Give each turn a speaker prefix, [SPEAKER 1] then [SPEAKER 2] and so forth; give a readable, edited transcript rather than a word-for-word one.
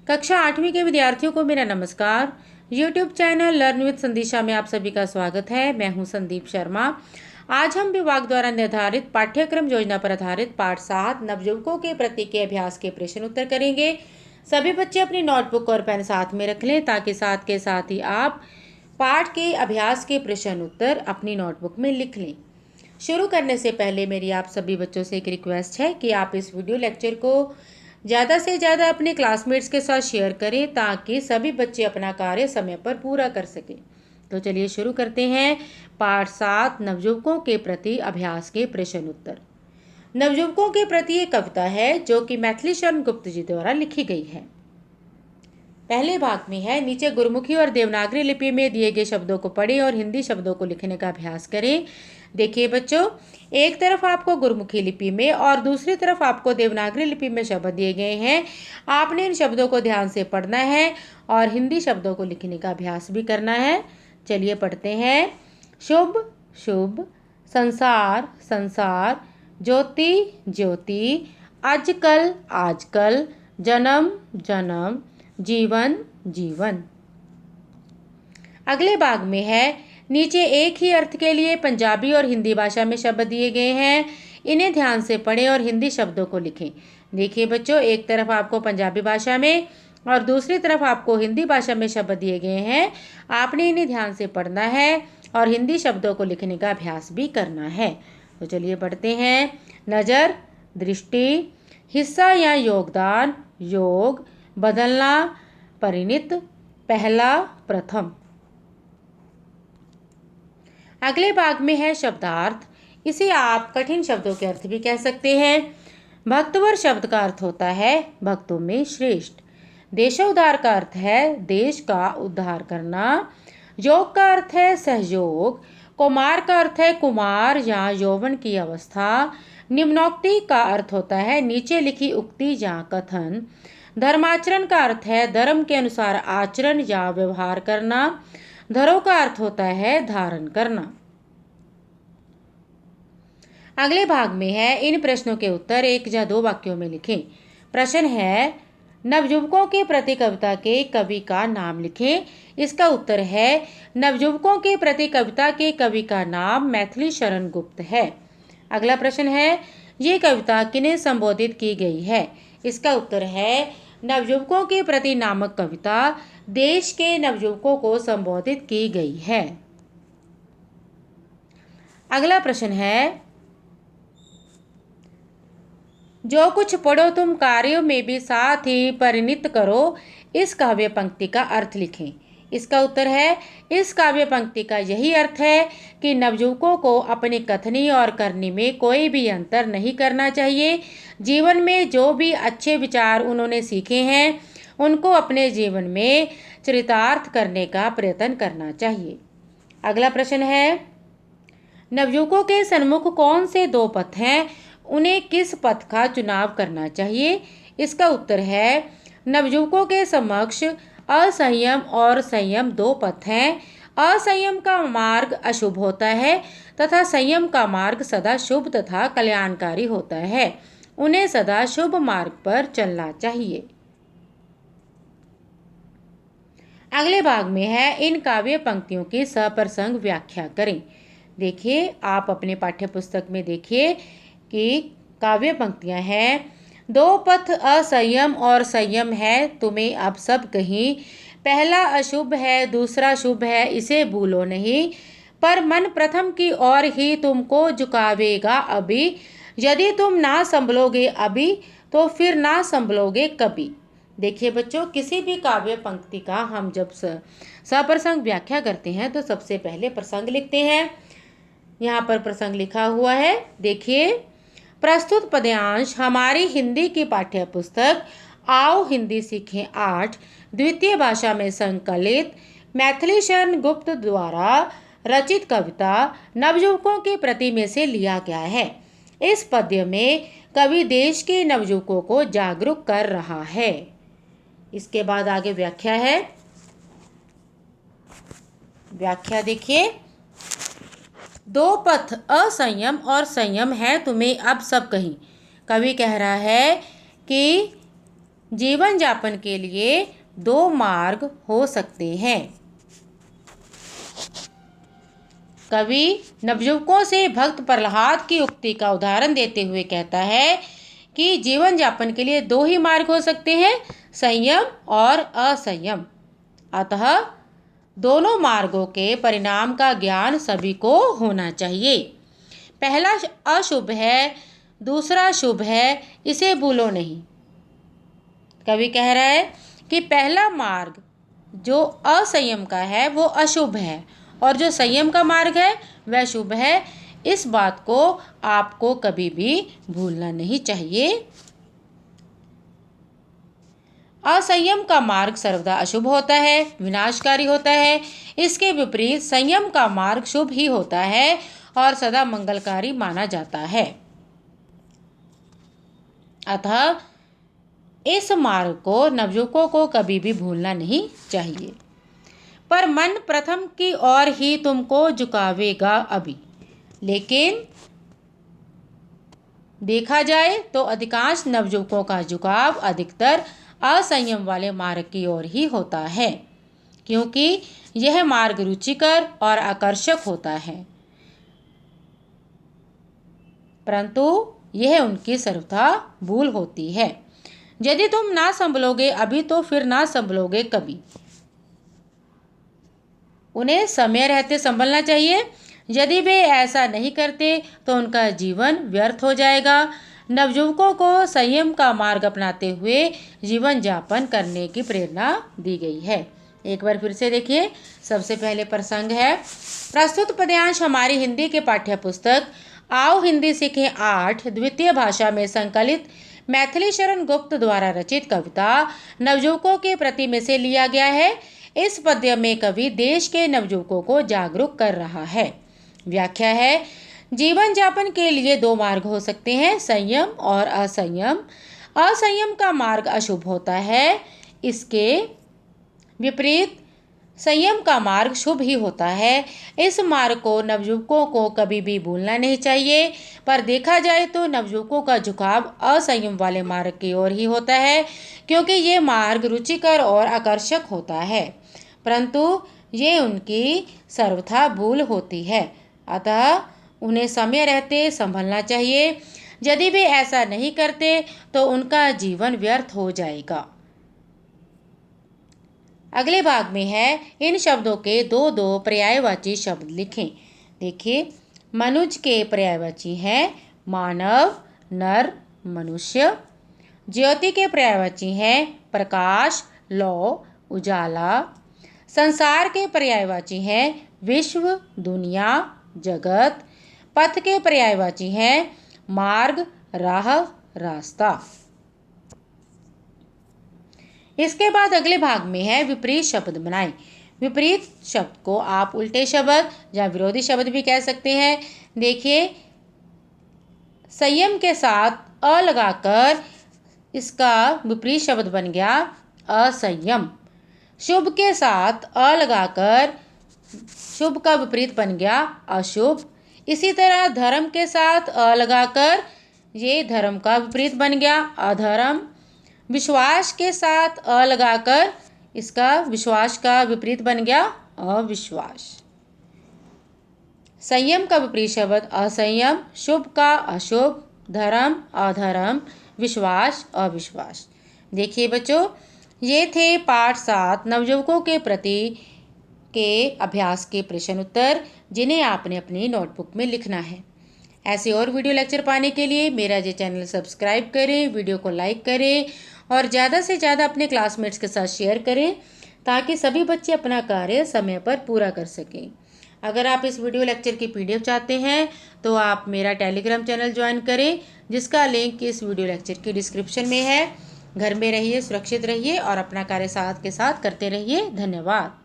[SPEAKER 1] कक्षा 8वीं के विद्यार्थियों को मेरा नमस्कार। YouTube चैनल लर्न विद संदीशा में आप सभी का स्वागत है। मैं हूं संदीप शर्मा। आज हम विभाग द्वारा निर्धारित पाठ्यक्रम योजना पर आधारित पाठ 7 नवयुवकों के प्रति के अभ्यास के प्रश्न उत्तर करेंगे। सभी बच्चे अपनी नोटबुक और पेन साथ में रख लें ताकि साथ के साथ ही आप पाठ के अभ्यास के प्रश्न उत्तर अपनी नोटबुक में लिख लें। शुरू करने से पहले मेरी आप सभी बच्चों से एक रिक्वेस्ट है कि आप इस वीडियो लेक्चर को ज़्यादा से ज़्यादा अपने क्लासमेट्स के साथ शेयर करें ताकि सभी बच्चे अपना कार्य समय पर पूरा कर सकें। तो चलिए शुरू करते हैं पाठ 7 नवयुवकों के प्रति अभ्यास के प्रश्न उत्तर। नवयुवकों के प्रति एक कविता है जो कि मैथिली शरण गुप्त जी द्वारा लिखी गई है। पहले भाग में है, नीचे गुरुमुखी और देवनागरी लिपि में दिए गए शब्दों को पढ़ें और हिंदी शब्दों को लिखने का अभ्यास करें। देखिए बच्चों, एक तरफ आपको गुरुमुखी लिपि में और दूसरी तरफ आपको देवनागरी लिपि में शब्द दिए गए हैं। आपने इन शब्दों को ध्यान से पढ़ना है और हिंदी शब्दों को लिखने का अभ्यास भी करना है। चलिए पढ़ते हैं। शुभ शुभ, संसार संसार, ज्योति ज्योति, आजकल आजकल, जन्म जन्म, जीवन जीवन। अगले भाग में है, नीचे एक ही अर्थ के लिए पंजाबी और हिंदी भाषा में शब्द दिए गए हैं। इन्हें ध्यान से पढ़ें और हिंदी शब्दों को लिखें। देखिए बच्चों, एक तरफ आपको पंजाबी भाषा में और दूसरी तरफ आपको हिंदी भाषा में शब्द दिए गए हैं। आपने इन्हें ध्यान से पढ़ना है और हिंदी शब्दों को लिखने का अभ्यास भी करना है। तो चलिए पढ़ते हैं। नज़र, दृष्टि, हिस्सा या योगदान, योग, बदलना, परिणित, पहला, प्रथम। अगले भाग में है शब्दार्थ। इसे आप कठिन शब्दों के अर्थ भी कह सकते हैं। भक्तवर शब्द का अर्थ होता है भक्तों में श्रेष्ठ। देशोद्धार का अर्थ है देश का उद्धार करना। योग का अर्थ है सहयोग। कुमार का अर्थ है कुमार या यौवन की अवस्था। निम्नोक्ति का अर्थ होता है नीचे लिखी उक्ति या कथन। धर्माचरण का अर्थ है धर्म के अनुसार आचरण या व्यवहार करना। धरो का अर्थ होता है धारण करना। अगले भाग में है, इन प्रश्नों के उत्तर एक या दो वाक्यों में लिखें। प्रश्न है, नवयुवकों के प्रति कविता के कवि का नाम लिखें। इसका उत्तर है, नवयुवकों के प्रति कविता के कवि का नाम मैथिली शरण गुप्त है। अगला प्रश्न है, ये कविता किन्हें संबोधित की गई है। इसका उत्तर है, नवयुवकों के प्रति नामक कविता देश के नवयुवकों को संबोधित की गई है। अगला प्रश्न है, जो कुछ पढ़ो तुम कार्यों में भी साथ ही परिणित करो। इस काव्य पंक्ति का अर्थ लिखें। इसका उत्तर है, इस काव्य पंक्ति का यही अर्थ है कि नवयुवकों को अपनी कथनी और करनी में कोई भी अंतर नहीं करना चाहिए। जीवन में जो भी अच्छे विचार उन्होंने सीखे हैं उनको अपने जीवन में चरितार्थ करने का प्रयत्न करना चाहिए। अगला प्रश्न है, नवयुवकों के सन्मुख कौन से दो पथ हैं, उन्हें किस पथ का चुनाव करना चाहिए। इसका उत्तर है, नवयुवकों के समक्ष असंयम और संयम दो पथ हैं। असंयम का मार्ग अशुभ होता है तथा संयम का मार्ग सदा शुभ तथा कल्याणकारी होता है। उन्हें सदा शुभ मार्ग पर चलना चाहिए। अगले भाग में है, इन काव्य पंक्तियों की सप्रसंग व्याख्या करें। देखिए, आप अपने पाठ्य पुस्तक में देखिए कि काव्य पंक्तियां हैं। दो पथ असंयम और संयम है, तुम्हें अब सब कहीं। पहला अशुभ है दूसरा शुभ है, इसे भूलो नहीं। पर मन प्रथम की ओर ही तुमको झुकावेगा अभी। यदि तुम ना संभलोगे अभी तो फिर ना संभलोगे कभी। देखिए बच्चों, किसी भी काव्य पंक्ति का हम जब सप्रसंग व्याख्या करते हैं तो सबसे पहले प्रसंग लिखते हैं। यहाँ पर प्रसंग लिखा हुआ है। देखिए, प्रस्तुत पद्यांश हमारी हिंदी की पाठ्य पुस्तक आओ हिंदी सीखें 8 द्वितीय भाषा में संकलित मैथिली शरण गुप्त द्वारा रचित कविता नवयुवकों के प्रति में से लिया गया है। इस पद्य में कवि देश के नवयुवकों को जागरूक कर रहा है। इसके बाद आगे व्याख्या है। व्याख्या देखिए, दो पथ असंयम और संयम है, तुम्हें अब सब कहीं। कवि कह रहा है कि जीवन यापन के लिए दो मार्ग हो सकते हैं। कवि नवयुवकों से भक्त प्रहलाद की उक्ति का उदाहरण देते हुए कहता है कि जीवन यापन के लिए दो ही मार्ग हो सकते हैं, संयम और असंयम। अतः दोनों मार्गों के परिणाम का ज्ञान सभी को होना चाहिए। पहला अशुभ है, दूसरा शुभ है, इसे भूलो नहीं। कवि कह रहा है कि पहला मार्ग जो असंयम का है वो अशुभ है और जो संयम का मार्ग है वह शुभ है। इस बात को आपको कभी भी भूलना नहीं चाहिए। असंयम का मार्ग सर्वदा अशुभ होता है, विनाशकारी होता है। इसके विपरीत संयम का मार्ग शुभ ही होता है और सदा मंगलकारी माना जाता है। अतः इस मार्ग को नवयुवकों को कभी भी भूलना नहीं चाहिए। पर मन प्रथम की ओर ही तुमको झुकावेगा अभी, लेकिन देखा जाए तो अधिकांश नवयुवकों का झुकाव अधिकतर असंयम वाले मार्ग की ओर ही होता है, क्योंकि यह मार्ग रुचिकर और आकर्षक होता है, परंतु यह उनकी सर्वथा भूल होती है। यदि तुम ना संभलोगे अभी तो फिर ना संभलोगे कभी। उन्हें समय रहते संभलना चाहिए। यदि वे ऐसा नहीं करते तो उनका जीवन व्यर्थ हो जाएगा। नवयुवकों को संयम का मार्ग अपनाते हुए जीवन यापन करने की प्रेरणा दी गई है। एक बार फिर से देखिए। सबसे पहले प्रसंग है, प्रस्तुत पद्यांश हमारी हिंदी के पाठ्य पुस्तक आओ हिंदी सीखें 8 द्वितीय भाषा में संकलित मैथिली शरण गुप्त द्वारा रचित कविता नवयुवकों के प्रति में से लिया गया है। इस पद्य में कवि देश के नवयुवकों को जागरूक कर रहा है। व्याख्या है, जीवन यापन के लिए दो मार्ग हो सकते हैं, संयम और असंयम। असंयम का मार्ग अशुभ होता है, इसके विपरीत संयम का मार्ग शुभ ही होता है। इस मार्ग को नवयुवकों को कभी भी भूलना नहीं चाहिए। पर देखा जाए तो नवयुवकों का झुकाव असंयम वाले मार्ग की ओर ही होता है, क्योंकि ये मार्ग रुचिकर और आकर्षक होता है, परंतु ये उनकी सर्वथा भूल होती है। अतः उन्हें समय रहते संभलना चाहिए। यदि वे ऐसा नहीं करते तो उनका जीवन व्यर्थ हो जाएगा। अगले भाग में है, इन शब्दों के दो दो पर्यायवाची शब्द लिखें। देखिए, मनुज के पर्यायवाची हैं मानव, नर, मनुष्य। ज्योति के पर्यायवाची हैं प्रकाश, लौ, उजाला। संसार के पर्यायवाची हैं विश्व, दुनिया, जगत। पथ के पर्यायवाची हैं मार्ग, राह, रास्ता। इसके बाद अगले भाग में है विपरीत शब्द बनाएं। विपरीत शब्द को आप उल्टे शब्द या विरोधी शब्द भी कह सकते हैं। देखिए, संयम के साथ अ लगाकर इसका विपरीत शब्द बन गया असंयम। शुभ के साथ अ लगाकर शुभ का विपरीत बन गया अशुभ। इसी तरह धर्म के साथ अ लगाकर ये धर्म का विपरीत बन गया अधर्म। विश्वास के साथ अ लगाकर इसका विश्वास का विपरीत बन गया अविश्वास। संयम का विपरीत शब्द असंयम, शुभ का अशुभ, धर्म अधर्म, विश्वास अविश्वास। देखिए बच्चों, ये थे पाठ 7 नवयुवकों के प्रति के अभ्यास के प्रश्न उत्तर, जिन्हें आपने अपनी नोटबुक में लिखना है। ऐसे और वीडियो लेक्चर पाने के लिए मेरा ये चैनल सब्सक्राइब करें, वीडियो को लाइक करें और ज़्यादा से ज़्यादा अपने क्लासमेट्स के साथ शेयर करें, ताकि सभी बच्चे अपना कार्य समय पर पूरा कर सकें। अगर आप इस वीडियो लेक्चर की PDF चाहते हैं तो आप मेरा टेलीग्राम चैनल ज्वाइन करें, जिसका लिंक इस वीडियो लेक्चर की डिस्क्रिप्शन में है। घर में रहिए, सुरक्षित रहिए और अपना कार्य साथ के साथ करते रहिए। धन्यवाद।